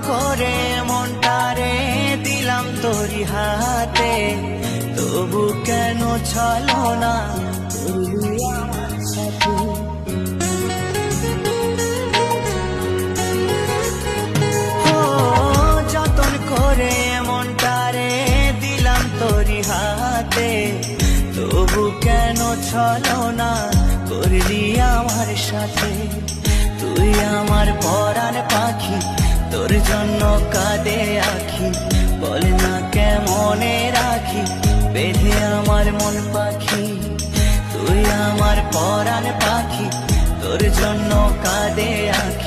করে মনটারে দিলাম তোরি হাতে, তবু কেন ছলো না করলি আমার সাথে। ও যতন করে মনটারে দিলাম তোরি হাতে, তবু কেন ছলো না করলি আমার সাথে। তুই আমার পরাণ পাখি, তোর জন্য কাঁদে আখি, বল না কেমনে রাখি বেঁধে আমার মন পাখি। তুই আমার পরাণ পাখি, তোর জন্য কাঁদে আখি।